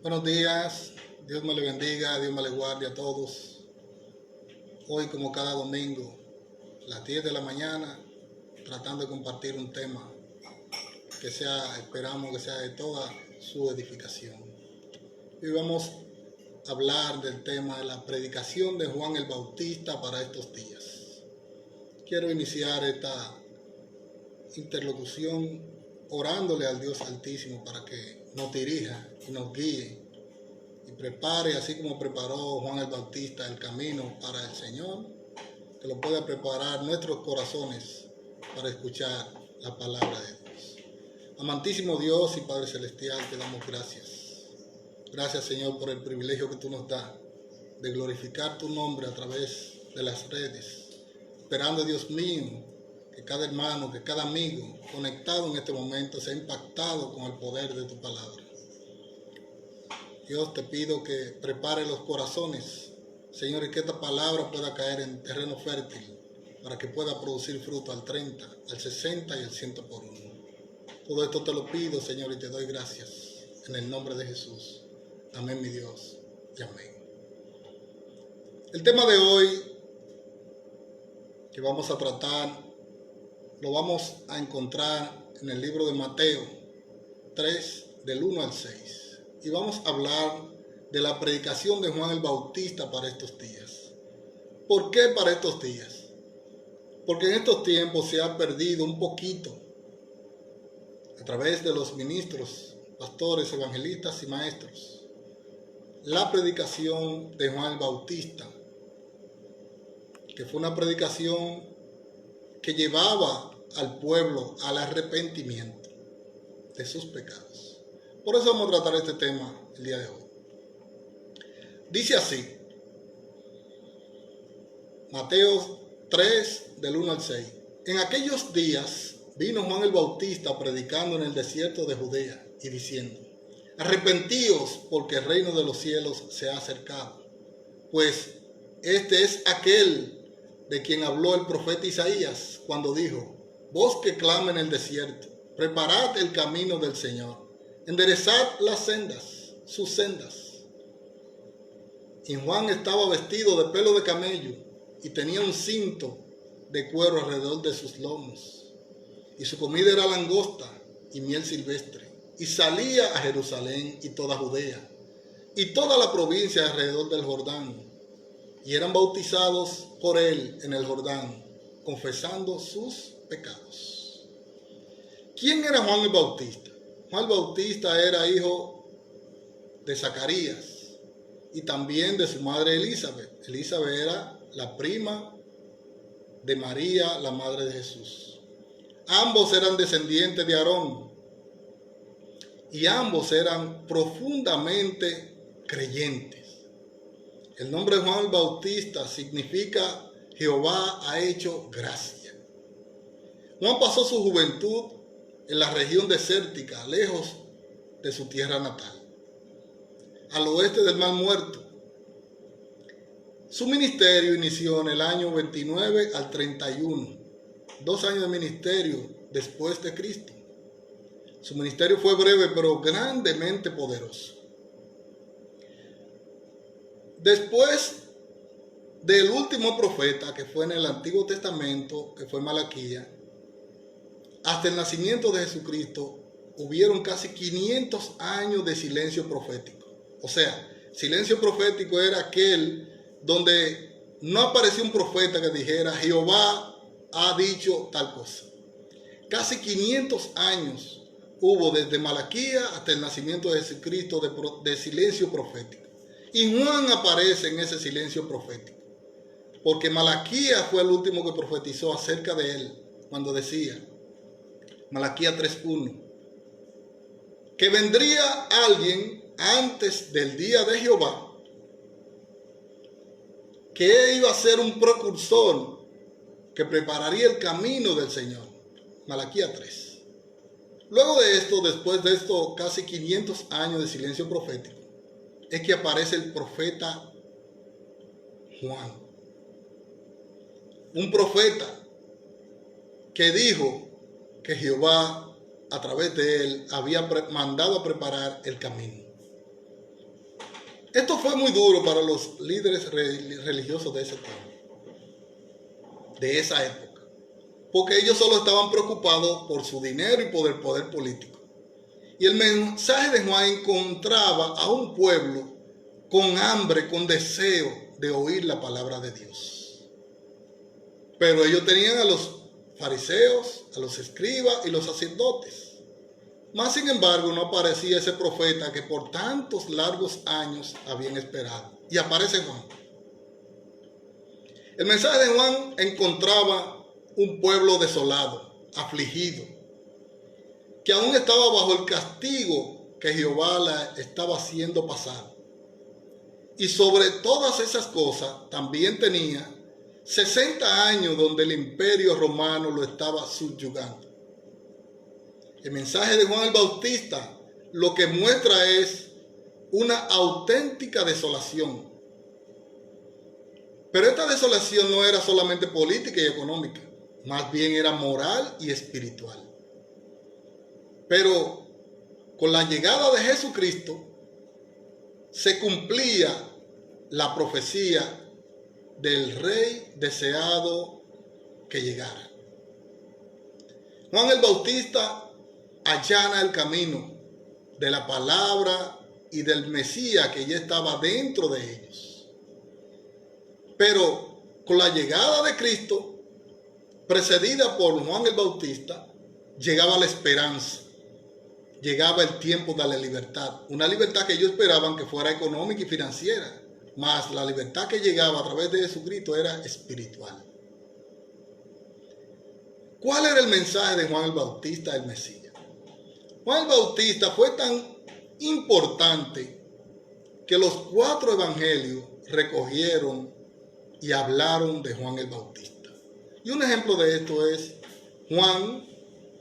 Buenos días, Dios me le bendiga, Dios me le guarde a todos. Hoy, como cada domingo, a las 10 de la mañana, tratando de compartir un tema que esperamos que sea de toda su edificación. Hoy vamos a hablar del tema de la predicación de Juan el Bautista para estos días. Quiero iniciar esta interlocución orándole al Dios Altísimo para que nos dirija y nos guíe y prepare, así como preparó Juan el Bautista el camino para el Señor, que lo pueda preparar nuestros corazones para escuchar la palabra de Dios. Amantísimo Dios y Padre Celestial, te damos gracias. Gracias, Señor, por el privilegio que tú nos das de glorificar tu nombre a través de las redes, esperando, Dios mío, que cada hermano, que cada amigo conectado en este momento sea impactado con el poder de tu palabra. Dios, te pido que prepare los corazones, Señor, y que esta palabra pueda caer en terreno fértil para que pueda producir fruto al 30, al 60 y al 100 por uno. Todo esto te lo pido, Señor, y te doy gracias en el nombre de Jesús. Amén, mi Dios, y amén. El tema de hoy que vamos a tratar lo vamos a encontrar en el libro de Mateo 3, del 1 al 6. Y vamos a hablar de la predicación de Juan el Bautista para estos días. ¿Por qué para estos días? Porque en estos tiempos se ha perdido un poquito, a través de los ministros, pastores, evangelistas y maestros, la predicación de Juan el Bautista, que fue una predicación que llevaba al pueblo al arrepentimiento de sus pecados. Por eso vamos a tratar este tema el día de hoy. Dice así, Mateo 3, del 1 al 6. En aquellos días vino Juan el Bautista predicando en el desierto de Judea y diciendo: arrepentíos, porque el reino de los cielos se ha acercado. Pues este es aquel de quien habló el profeta Isaías cuando dijo: voz que clama en el desierto, preparad el camino del Señor, enderezad las sendas, sus sendas. Y Juan estaba vestido de pelo de camello y tenía un cinto de cuero alrededor de sus lomos. Y su comida era langosta y miel silvestre. Y salía a Jerusalén y toda Judea y toda la provincia alrededor del Jordán. Y eran bautizados por él en el Jordán, confesando sus pecados. ¿Quién era Juan el Bautista? Juan el Bautista era hijo de Zacarías y también de su madre Elizabeth. Elizabeth era la prima de María, la madre de Jesús. Ambos eran descendientes de Aarón y ambos eran profundamente creyentes. El nombre de Juan el Bautista significa Jehová ha hecho gracia. Juan pasó su juventud en la región desértica, lejos de su tierra natal, al oeste del Mar Muerto. Su ministerio inició en el año 29 al 31, 2 años de ministerio después de Cristo. Su ministerio fue breve, pero grandemente poderoso. Después del último profeta, que fue en el Antiguo Testamento, que fue Malaquías, hasta el nacimiento de Jesucristo, hubieron casi 500 años de silencio profético. O sea, silencio profético era aquel donde no apareció un profeta que dijera: Jehová ha dicho tal cosa. Casi 500 años hubo desde Malaquías hasta el nacimiento de Jesucristo de silencio profético. Y Juan aparece en ese silencio profético, porque Malaquías fue el último que profetizó acerca de él, cuando decía, Malaquías 3:1, que vendría alguien antes del día de Jehová, que iba a ser un precursor que prepararía el camino del Señor. Malaquías 3. Luego de esto, después de esto casi 500 años de silencio profético, es que aparece el profeta Juan. Un profeta que dijo que Jehová, a través de él, había mandado a preparar el camino. Esto fue muy duro para los líderes religiosos de ese tiempo, de esa época, porque ellos solo estaban preocupados por su dinero y por el poder político. Y el mensaje de Juan encontraba a un pueblo con hambre, con deseo de oír la palabra de Dios. Pero ellos tenían a los fariseos, a los escribas y los sacerdotes. Mas, sin embargo, no aparecía ese profeta que por tantos largos años habían esperado. Y aparece Juan. El mensaje de Juan encontraba un pueblo desolado, afligido, que aún estaba bajo el castigo que Jehová la estaba haciendo pasar. Y sobre todas esas cosas también tenía 60 años donde el imperio romano lo estaba subyugando. El mensaje de Juan el Bautista lo que muestra es una auténtica desolación. Pero esta desolación no era solamente política y económica, más bien era moral y espiritual. Pero con la llegada de Jesucristo se cumplía la profecía del rey deseado que llegara. Juan el Bautista allana el camino de la palabra y del Mesías que ya estaba dentro de ellos. Pero con la llegada de Cristo, precedida por Juan el Bautista, llegaba la esperanza. Llegaba el tiempo de la libertad. Una libertad que ellos esperaban que fuera económica y financiera. Mas la libertad que llegaba a través de Jesucristo era espiritual. ¿Cuál era el mensaje de Juan el Bautista, el Mesías? Juan el Bautista fue tan importante que los 4 evangelios recogieron y hablaron de Juan el Bautista. Y un ejemplo de esto es Juan,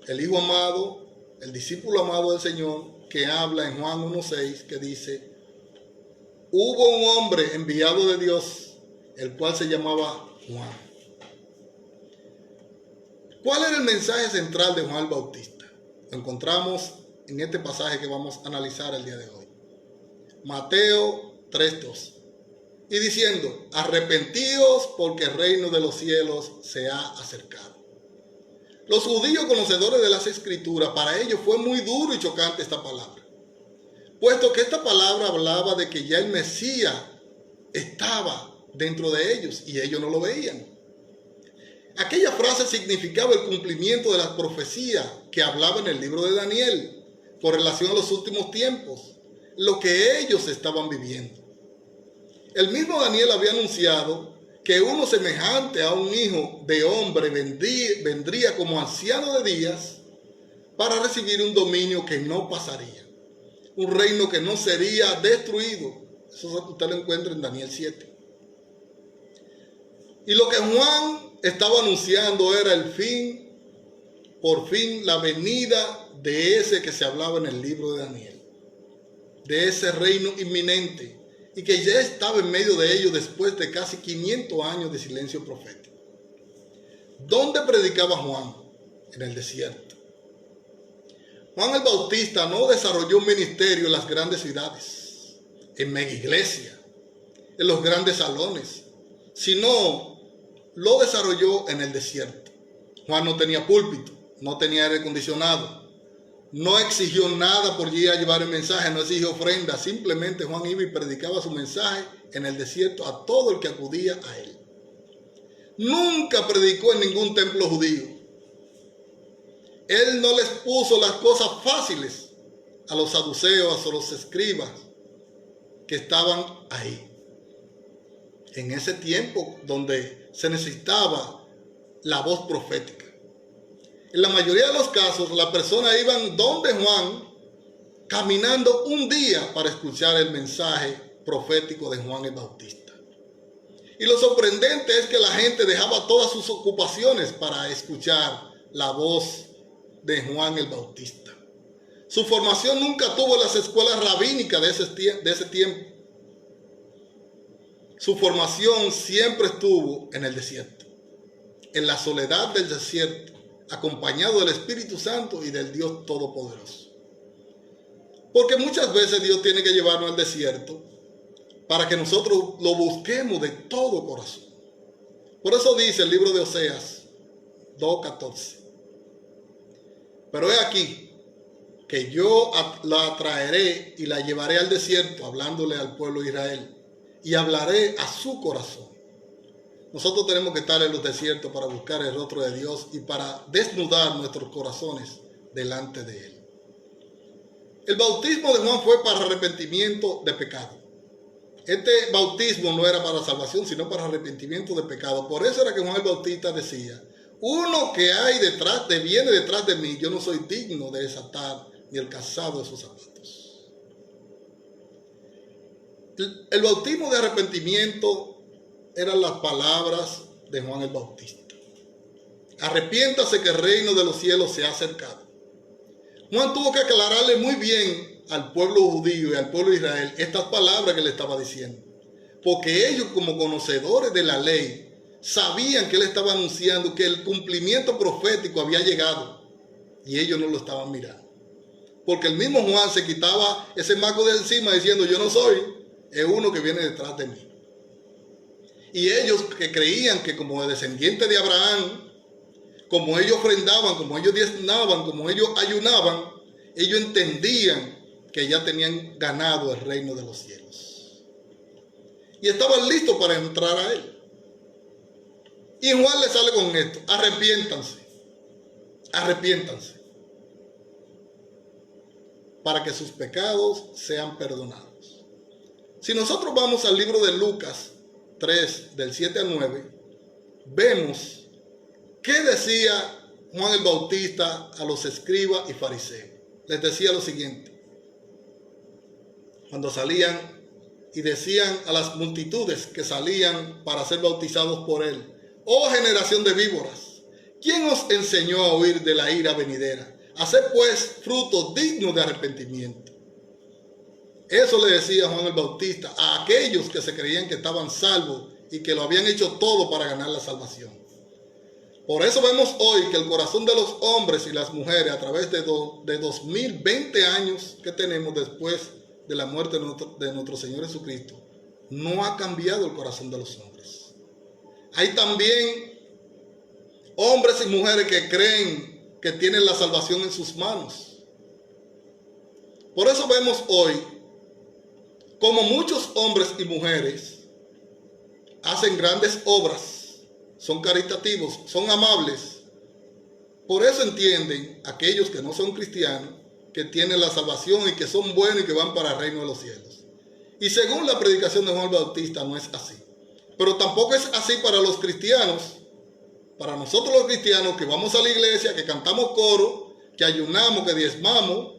el hijo amado, el discípulo amado del Señor, que habla en Juan 1:6, que dice: hubo un hombre enviado de Dios, el cual se llamaba Juan. ¿Cuál era el mensaje central de Juan el Bautista? Lo encontramos en este pasaje que vamos a analizar el día de hoy. Mateo 3:2. Y diciendo: arrepentíos porque el reino de los cielos se ha acercado. Los judíos conocedores de las Escrituras, para ellos fue muy duro y chocante esta palabra, puesto que esta palabra hablaba de que ya el Mesías estaba dentro de ellos y ellos no lo veían. Aquella frase significaba el cumplimiento de las profecías que hablaba en el libro de Daniel con relación a los últimos tiempos, lo que ellos estaban viviendo. El mismo Daniel había anunciado que uno semejante a un hijo de hombre vendría como anciano de días para recibir un dominio que no pasaría, un reino que no sería destruido. Eso usted lo encuentra en Daniel 7. Y lo que Juan estaba anunciando era el fin, por fin la venida de ese que se hablaba en el libro de Daniel, de ese reino inminente y que ya estaba en medio de ellos después de casi 500 años de silencio profético. ¿Dónde predicaba Juan? En el desierto. Juan el Bautista no desarrolló un ministerio en las grandes ciudades, en mega iglesia, en los grandes salones, sino lo desarrolló en el desierto. Juan no tenía púlpito, no tenía aire acondicionado, no exigió nada por ir a llevar el mensaje, no exigió ofrenda, simplemente Juan iba y predicaba su mensaje en el desierto a todo el que acudía a él. Nunca predicó en ningún templo judío. Él no les puso las cosas fáciles a los saduceos, a los escribas que estaban ahí. En ese tiempo donde se necesitaba la voz profética. En la mayoría de los casos, las personas iban donde Juan, caminando un día para escuchar el mensaje profético de Juan el Bautista. Y lo sorprendente es que la gente dejaba todas sus ocupaciones para escuchar la voz de Juan el Bautista. Su formación nunca tuvo las escuelas rabínicas de ese tiempo. Su formación siempre estuvo en el desierto, en la soledad del desierto, acompañado del Espíritu Santo y del Dios Todopoderoso. Porque muchas veces Dios tiene que llevarnos al desierto para que nosotros lo busquemos de todo corazón. Por eso dice el libro de Oseas 2:14. Pero he aquí que yo la traeré y la llevaré al desierto, hablándole al pueblo de Israel, y hablaré a su corazón. Nosotros tenemos que estar en los desiertos para buscar el rostro de Dios y para desnudar nuestros corazones delante de Él. El bautismo de Juan fue para arrepentimiento de pecado. Este bautismo no era para salvación, sino para arrepentimiento de pecado. Por eso era que Juan el Bautista decía: uno que viene detrás de mí, yo no soy digno de desatar ni el calzado de sus zapatos. El bautismo de arrepentimiento eran las palabras de Juan el Bautista: arrepiéntase que el reino de los cielos se ha acercado. Juan tuvo que aclararle muy bien al pueblo judío y al pueblo de Israel estas palabras que le estaba diciendo, porque ellos, como conocedores de la ley, sabían que él estaba anunciando que el cumplimiento profético había llegado, y ellos no lo estaban mirando. Porque el mismo Juan se quitaba ese marco de encima diciendo: yo no soy, es uno que viene detrás de mí. Y ellos que creían que como descendientes de Abraham, como ellos ofrendaban, como ellos diezmaban, como ellos ayunaban, ellos entendían que ya tenían ganado el reino de los cielos. Y estaban listos para entrar a él. Y Juan le sale con esto: arrepiéntanse, arrepiéntanse, para que sus pecados sean perdonados. Si nosotros vamos al libro de Lucas 3, del 7 al 9, vemos qué decía Juan el Bautista a los escribas y fariseos. Les decía lo siguiente: cuando salían y decían a las multitudes que salían para ser bautizados por él: oh generación de víboras, ¿quién os enseñó a huir de la ira venidera? Haced pues frutos dignos de arrepentimiento. Eso le decía Juan el Bautista a aquellos que se creían que estaban salvos y que lo habían hecho todo para ganar la salvación. Por eso vemos hoy que el corazón de los hombres y las mujeres, a través de 2020 años que tenemos después de la muerte de nuestro Señor Jesucristo, no ha cambiado el corazón de los hombres. Hay también hombres y mujeres que creen que tienen la salvación en sus manos. Por eso vemos hoy como muchos hombres y mujeres hacen grandes obras, son caritativos, son amables. Por eso entienden aquellos que no son cristianos que tienen la salvación y que son buenos y que van para el reino de los cielos. Y según la predicación de Juan el Bautista no es así. Pero tampoco es así para los cristianos. Para nosotros los cristianos que vamos a la iglesia, que cantamos coro, que ayunamos, que diezmamos,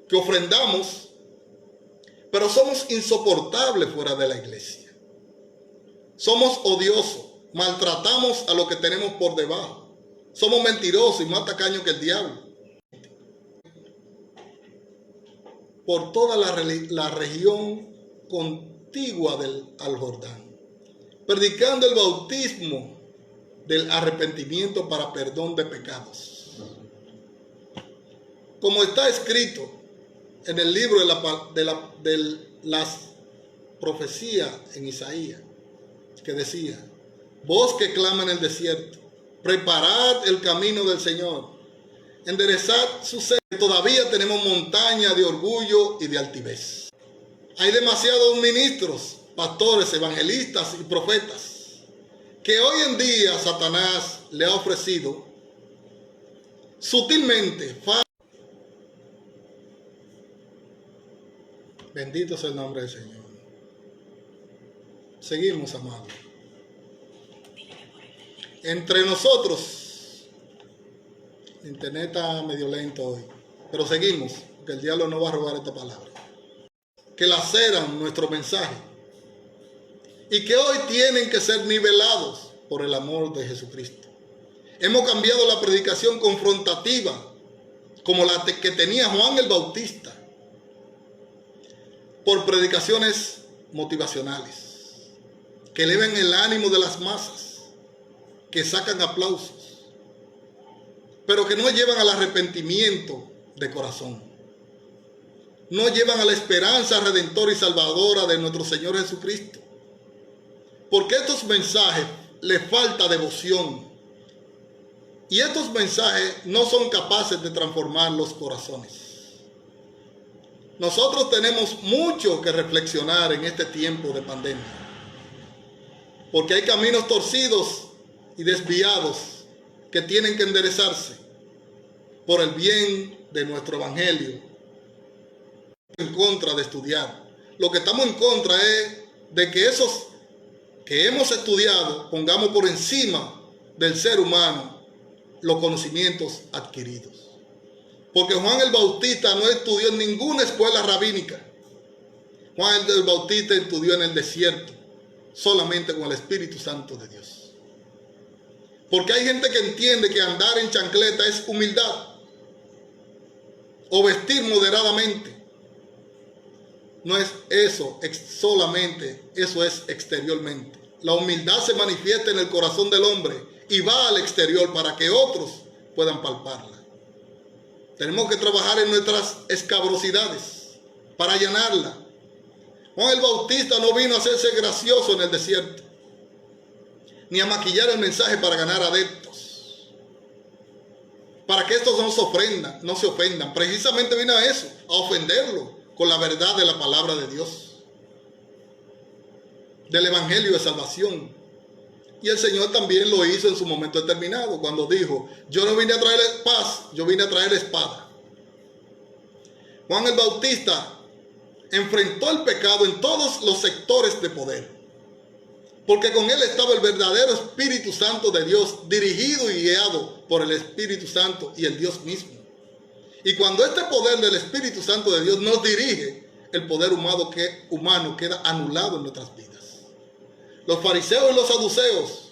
que ofrendamos, pero somos insoportables fuera de la iglesia. Somos odiosos, maltratamos a los que tenemos por debajo. Somos mentirosos y más tacaños que el diablo. Por toda la región contigua al Jordán, predicando el bautismo del arrepentimiento para perdón de pecados. Como está escrito en el libro de las profecías en Isaías, que decía: voz que clama en el desierto, preparad el camino del Señor, enderezad su senda. Todavía tenemos montaña de orgullo y de altivez. Hay demasiados ministros, pastores, evangelistas y profetas que hoy en día Satanás le ha ofrecido sutilmente. Bendito sea el nombre del Señor. Seguimos, amados. Entre nosotros, el internet está medio lento hoy, pero seguimos, porque el diablo no va a robar esta palabra, que laceran nuestro mensaje y que hoy tienen que ser nivelados por el amor de Jesucristo. Hemos cambiado la predicación confrontativa, como la que tenía Juan el Bautista, por predicaciones motivacionales, que eleven el ánimo de las masas, que sacan aplausos, pero que no llevan al arrepentimiento de corazón. no llevan a la esperanza redentora y salvadora de nuestro Señor Jesucristo. Porque estos mensajes les falta devoción. Y estos mensajes no son capaces de transformar los corazones. Nosotros tenemos mucho que reflexionar en este tiempo de pandemia. Porque hay caminos torcidos y desviados que tienen que enderezarse por el bien de nuestro evangelio. En contra de estudiar. Lo que estamos en contra es de que esos que hemos estudiado pongamos por encima del ser humano los conocimientos adquiridos. Porque Juan el Bautista no estudió en ninguna escuela rabínica. Juan el Bautista estudió en el desierto, solamente con el Espíritu Santo de Dios. Porque hay gente que entiende que andar en chancleta es humildad, o vestir moderadamente. No es eso solamente, eso es exteriormente. La humildad se manifiesta en el corazón del hombre y va al exterior para que otros puedan palparla. Tenemos que trabajar en nuestras escabrosidades para allanarla. Juan el Bautista no vino a hacerse gracioso en el desierto, ni a maquillar el mensaje para ganar adeptos, para que estos no se ofendan. Precisamente vino a eso, a ofenderlo con la verdad de la palabra de Dios, del evangelio de salvación. Y el Señor también lo hizo en su momento determinado, cuando dijo: yo no vine a traer paz, yo vine a traer espada. Juan el Bautista enfrentó el pecado en todos los sectores de poder, porque con él estaba el verdadero Espíritu Santo de Dios, dirigido y guiado por el Espíritu Santo y el Dios mismo. Y cuando este poder del Espíritu Santo de Dios nos dirige, el poder humano queda anulado en nuestras vidas. Los fariseos y los saduceos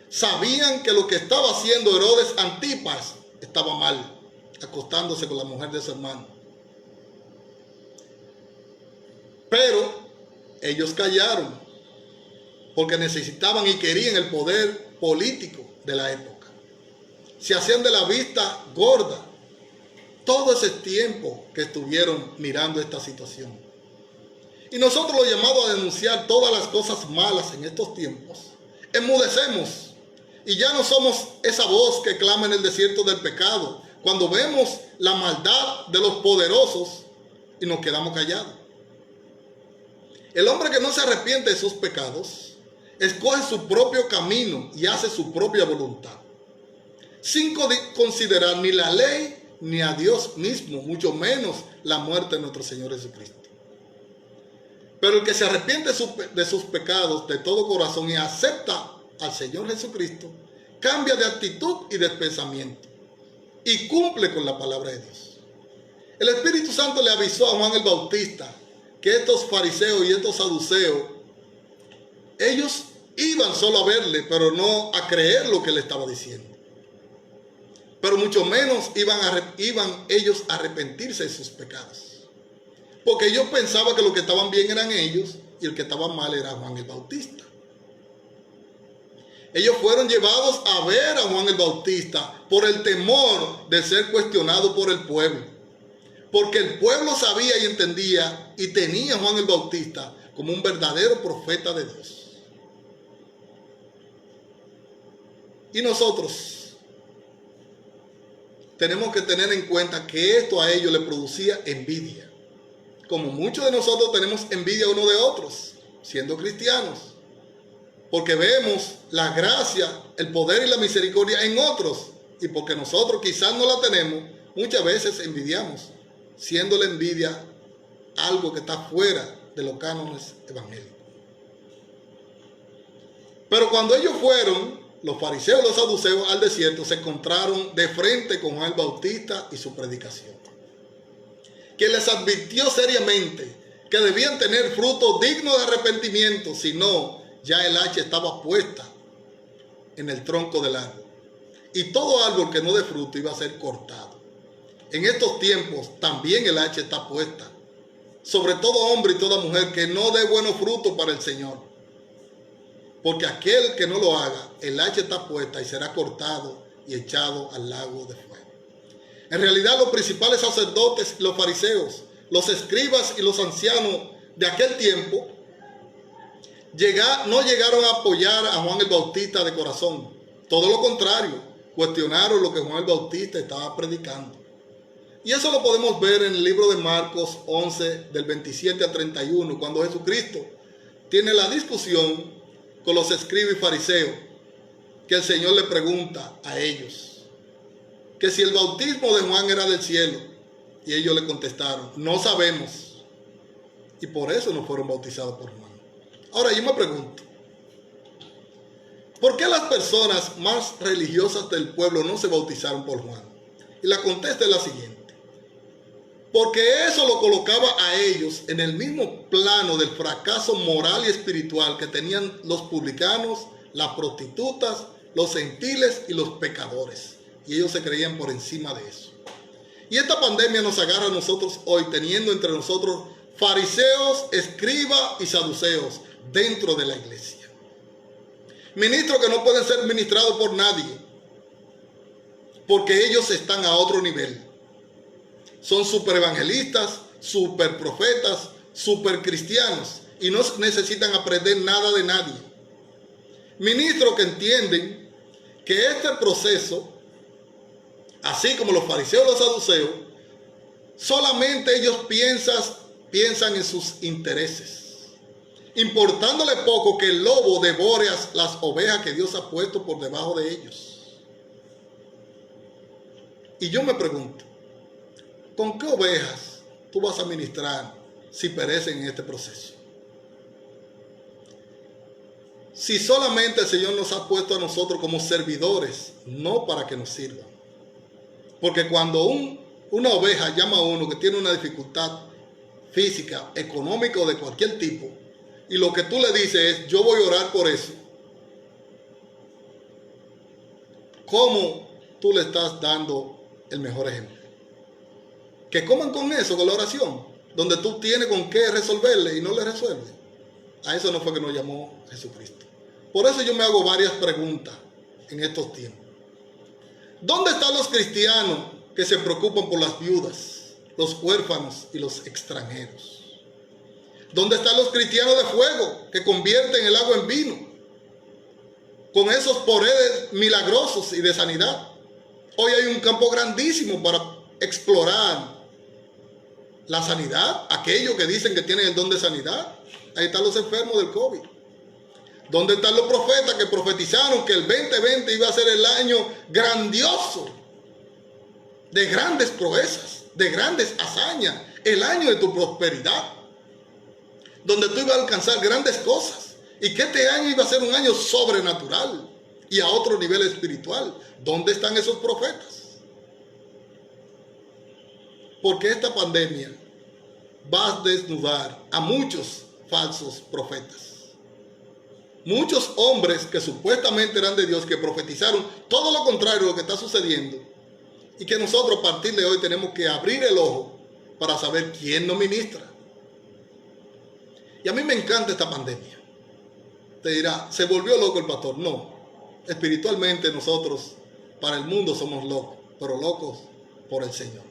sabían que lo que estaba haciendo Herodes Antipas estaba mal, acostándose con la mujer de su hermano. Pero ellos callaron, porque necesitaban y querían el poder político de la época. Se hacían de la vista gorda todo ese tiempo que estuvieron mirando esta situación. Y nosotros, los llamados a denunciar todas las cosas malas en estos tiempos, enmudecemos y ya no somos esa voz que clama en el desierto del pecado cuando vemos la maldad de los poderosos y nos quedamos callados. El hombre que no se arrepiente de sus pecados escoge su propio camino y hace su propia voluntad, sin considerar ni la ley ni a Dios mismo, mucho menos la muerte de nuestro Señor Jesucristo. Pero el que se arrepiente de sus pecados de todo corazón y acepta al Señor Jesucristo, cambia de actitud y de pensamiento y cumple con la palabra de Dios. El Espíritu Santo le avisó a Juan el Bautista que estos fariseos y estos saduceos, ellos iban solo a verle, pero no a creer lo que le estaba diciendo. Pero mucho menos iban ellos a arrepentirse de sus pecados. Porque ellos pensaban que los que estaban bien eran ellos y el que estaba mal era Juan el Bautista. Ellos fueron llevados a ver a Juan el Bautista por el temor de ser cuestionado por el pueblo. Porque el pueblo sabía y entendía y tenía a Juan el Bautista como un verdadero profeta de Dios. Y nosotros tenemos que tener en cuenta que esto a ellos les producía envidia. Como muchos de nosotros tenemos envidia uno de otros, siendo cristianos. Porque vemos la gracia, el poder y la misericordia en otros. Y porque nosotros quizás no la tenemos, muchas veces envidiamos, siendo la envidia algo que está fuera de los cánones evangélicos. Pero cuando ellos fueron, los fariseos y los saduceos, al desierto, se encontraron de frente con Juan el Bautista y su predicación, que les advirtió seriamente que debían tener fruto digno de arrepentimiento, si no, ya el hacha estaba puesta en el tronco del árbol, y todo árbol que no dé fruto iba a ser cortado. En estos tiempos también el hacha está puesta sobre todo hombre y toda mujer que no dé buenos frutos para el Señor. Porque aquel que no lo haga, el hacha está puesta y será cortado y echado al lago de fuego. En realidad, los principales sacerdotes, los fariseos, los escribas y los ancianos de aquel tiempo no llegaron a apoyar a Juan el Bautista de corazón. Todo lo contrario, cuestionaron lo que Juan el Bautista estaba predicando. Y eso lo podemos ver en el libro de Marcos 11, del 27 al 31, cuando Jesucristo tiene la discusión con los escribas y fariseos, que el Señor le pregunta a ellos que si el bautismo de Juan era del cielo, y ellos le contestaron, no sabemos, y por eso no fueron bautizados por Juan. Ahora yo me pregunto, ¿por qué las personas más religiosas del pueblo no se bautizaron por Juan? Y la contesta es la siguiente: porque eso lo colocaba a ellos en el mismo plano del fracaso moral y espiritual que tenían los publicanos, las prostitutas, los gentiles y los pecadores. Y ellos se creían por encima de eso. Y esta pandemia nos agarra a nosotros hoy, teniendo entre nosotros fariseos, escribas y saduceos dentro de la iglesia. Ministros que no pueden ser ministrados por nadie, porque ellos están a otro nivel. Son super evangelistas, super profetas, super cristianos y no necesitan aprender nada de nadie. Ministros que entienden que este proceso, así como los fariseos y los saduceos, solamente ellos piensan en sus intereses, importándole poco que el lobo devore las ovejas que Dios ha puesto por debajo de ellos. Y yo me pregunto, ¿con qué ovejas tú vas a ministrar si perecen en este proceso? Si solamente el Señor nos ha puesto a nosotros como servidores, no para que nos sirvan. Porque cuando una oveja llama a uno que tiene una dificultad física, económica o de cualquier tipo, y lo que tú le dices es, yo voy a orar por eso, ¿cómo tú le estás dando el mejor ejemplo? Que coman con eso, con la oración, donde tú tienes con qué resolverle y no le resuelve. A eso no fue que nos llamó Jesucristo. Por eso yo me hago varias preguntas en estos tiempos. ¿Dónde están los cristianos que se preocupan por las viudas, los huérfanos y los extranjeros? ¿Dónde están los cristianos de fuego que convierten el agua en vino con esos poderes milagrosos y de sanidad? Hoy hay un campo grandísimo para explorar la sanidad, aquellos que dicen que tienen el don de sanidad. Ahí están los enfermos del COVID. ¿Dónde están los profetas que profetizaron que el 2020 iba a ser el año grandioso, de grandes proezas, de grandes hazañas, el año de tu prosperidad, donde tú ibas a alcanzar grandes cosas, y que este año iba a ser un año sobrenatural y a otro nivel espiritual? ¿Dónde están esos profetas? Porque esta pandemia va a desnudar a muchos falsos profetas. Muchos hombres que supuestamente eran de Dios, que profetizaron todo lo contrario de lo que está sucediendo. Y que nosotros a partir de hoy tenemos que abrir el ojo para saber quién nos ministra. Y a mí me encanta esta pandemia. Te dirá, ¿se volvió loco el pastor? No. Espiritualmente nosotros, para el mundo somos locos, pero locos por el Señor.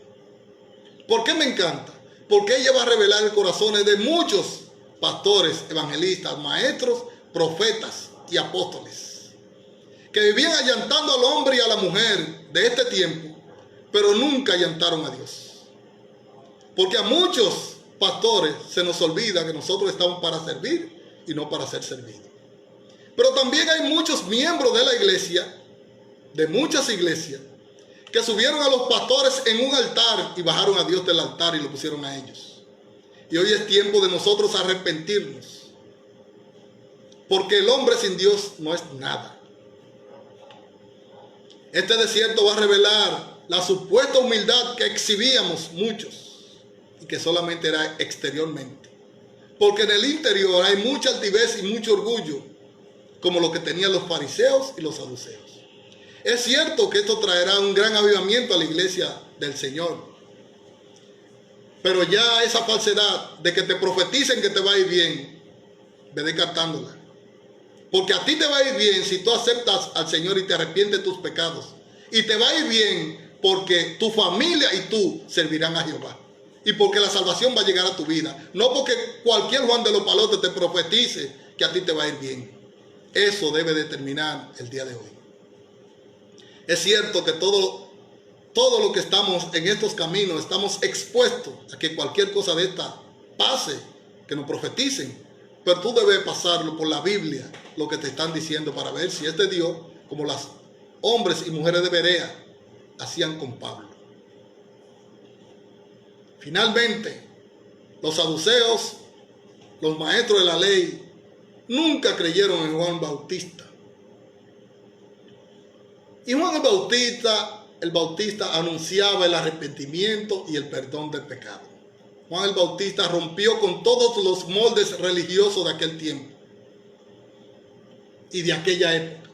¿Por qué me encanta? Porque ella va a revelar el corazón de muchos pastores, evangelistas, maestros, profetas y apóstoles, que vivían allantando al hombre y a la mujer de este tiempo, pero nunca allantaron a Dios. Porque a muchos pastores se nos olvida que nosotros estamos para servir y no para ser servidos. Pero también hay muchos miembros de la iglesia, de muchas iglesias, que subieron a los pastores en un altar y bajaron a Dios del altar y lo pusieron a ellos. Y hoy es tiempo de nosotros arrepentirnos. Porque el hombre sin Dios no es nada. Este desierto va a revelar la supuesta humildad que exhibíamos muchos y que solamente era exteriormente. Porque en el interior hay mucha altivez y mucho orgullo, como lo que tenían los fariseos y los saduceos. Es cierto que esto traerá un gran avivamiento a la iglesia del Señor. Pero ya esa falsedad de que te profeticen que te va a ir bien, ve descartándola. Porque a ti te va a ir bien si tú aceptas al Señor y te arrepientes de tus pecados. Y te va a ir bien porque tu familia y tú servirán a Jehová. y porque la salvación va a llegar a tu vida. No porque cualquier Juan de los Palotes te profetice que a ti te va a ir bien. Eso debe determinar el día de hoy. Es cierto que todo lo que estamos en estos caminos, estamos expuestos a que cualquier cosa de esta pase, que nos profeticen. Pero tú debes pasarlo por la Biblia, lo que te están diciendo, para ver si es de Dios, como los hombres y mujeres de Berea hacían con Pablo. Finalmente, los saduceos, los maestros de la ley, nunca creyeron en Juan Bautista. Y Juan el Bautista anunciaba el arrepentimiento y el perdón del pecado. Juan el Bautista rompió con todos los moldes religiosos de aquel tiempo y de aquella época.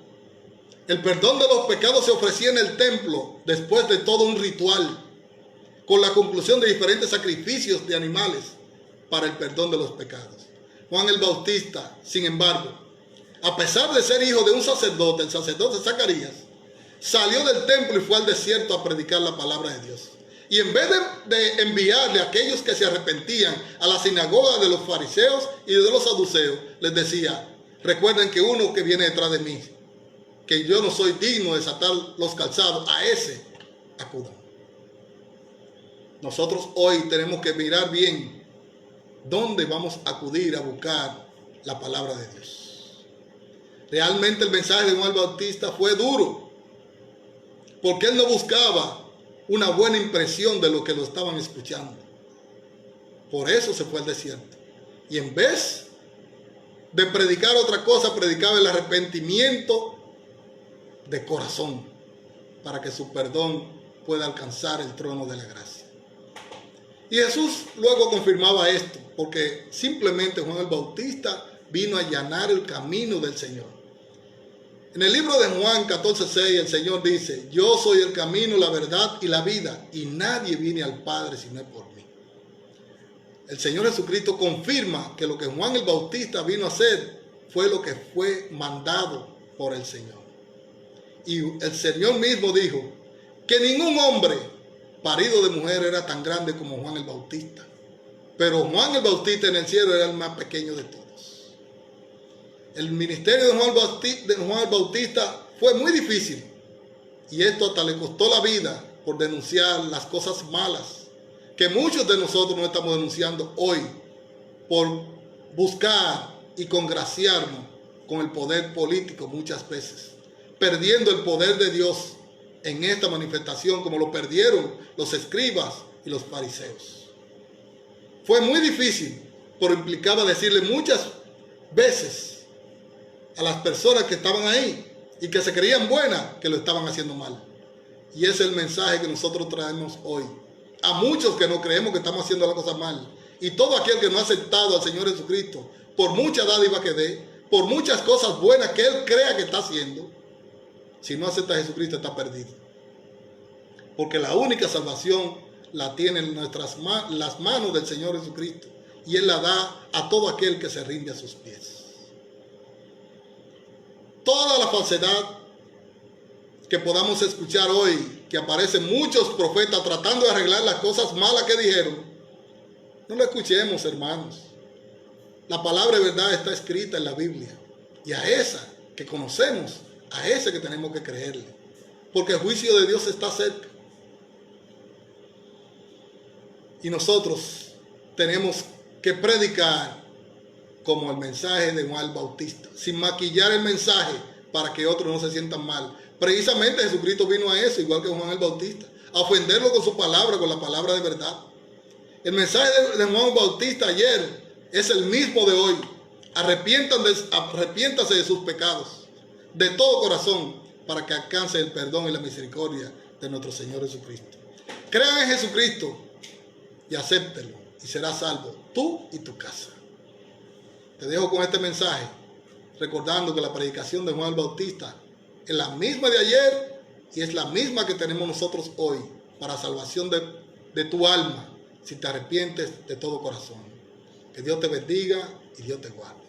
El perdón de los pecados se ofrecía en el templo después de todo un ritual, con la conclusión de diferentes sacrificios de animales para el perdón de los pecados. Juan el Bautista, sin embargo, a pesar de ser hijo de un sacerdote, el sacerdote Zacarías, salió del templo y fue al desierto a predicar la palabra de Dios. Y en vez de enviarle a aquellos que se arrepentían a la sinagoga de los fariseos y de los saduceos, les decía: recuerden que uno que viene detrás de mí, que yo no soy digno de desatar los calzados, a ese acudan. Nosotros hoy tenemos que mirar bien dónde vamos a acudir a buscar la palabra de Dios. Realmente el mensaje de Juan el Bautista fue duro, porque él no buscaba una buena impresión de lo que lo estaban escuchando. Por eso se fue al desierto. Y en vez de predicar otra cosa, predicaba el arrepentimiento de corazón, para que su perdón pueda alcanzar el trono de la gracia. Y Jesús luego confirmaba esto, porque simplemente Juan el Bautista vino a allanar el camino del Señor. En el libro de Juan 14:6 el Señor dice: yo soy el camino, la verdad y la vida, y nadie viene al Padre si no es por mí. El Señor Jesucristo confirma que lo que Juan el Bautista vino a hacer fue lo que fue mandado por el Señor. Y el Señor mismo dijo que ningún hombre parido de mujer era tan grande como Juan el Bautista. Pero Juan el Bautista en el cielo era el más pequeño de todos. El ministerio de Juan el Bautista fue muy difícil. Y esto hasta le costó la vida por denunciar las cosas malas que muchos de nosotros no estamos denunciando hoy, por buscar y congraciarnos con el poder político muchas veces, perdiendo el poder de Dios en esta manifestación como lo perdieron los escribas y los fariseos. Fue muy difícil, pero implicaba decirle muchas veces a las personas que estaban ahí y que se creían buenas, que lo estaban haciendo mal. Y ese es el mensaje que nosotros traemos hoy a muchos que no creemos que estamos haciendo las cosas mal. Y todo aquel que no ha aceptado al Señor Jesucristo, por mucha dádiva que dé, por muchas cosas buenas que él crea que está haciendo, si no acepta a Jesucristo está perdido. Porque la única salvación la tiene en las manos del Señor Jesucristo, y Él la da a todo aquel que se rinde a sus pies. Toda la falsedad que podamos escuchar hoy, que aparecen muchos profetas tratando de arreglar las cosas malas que dijeron, no lo escuchemos, hermanos. La palabra de verdad está escrita en la Biblia, y a esa que conocemos, a ese que tenemos que creerle, porque el juicio de Dios está cerca. Y nosotros tenemos que predicar como el mensaje de Juan el Bautista, sin maquillar el mensaje para que otros no se sientan mal. Precisamente Jesucristo vino a eso, igual que Juan el Bautista, a ofenderlo con su palabra, con la palabra de verdad. El mensaje de Juan el Bautista ayer es el mismo de hoy. Arrepiéntase de sus pecados de todo corazón, para que alcance el perdón y la misericordia de nuestro Señor Jesucristo. Crean en Jesucristo y acéptelo, y serás salvo, tú y tu casa. Te dejo con este mensaje, recordando que la predicación de Juan el Bautista es la misma de ayer y es la misma que tenemos nosotros hoy, para salvación de tu alma, si te arrepientes de todo corazón. Que Dios te bendiga y Dios te guarde.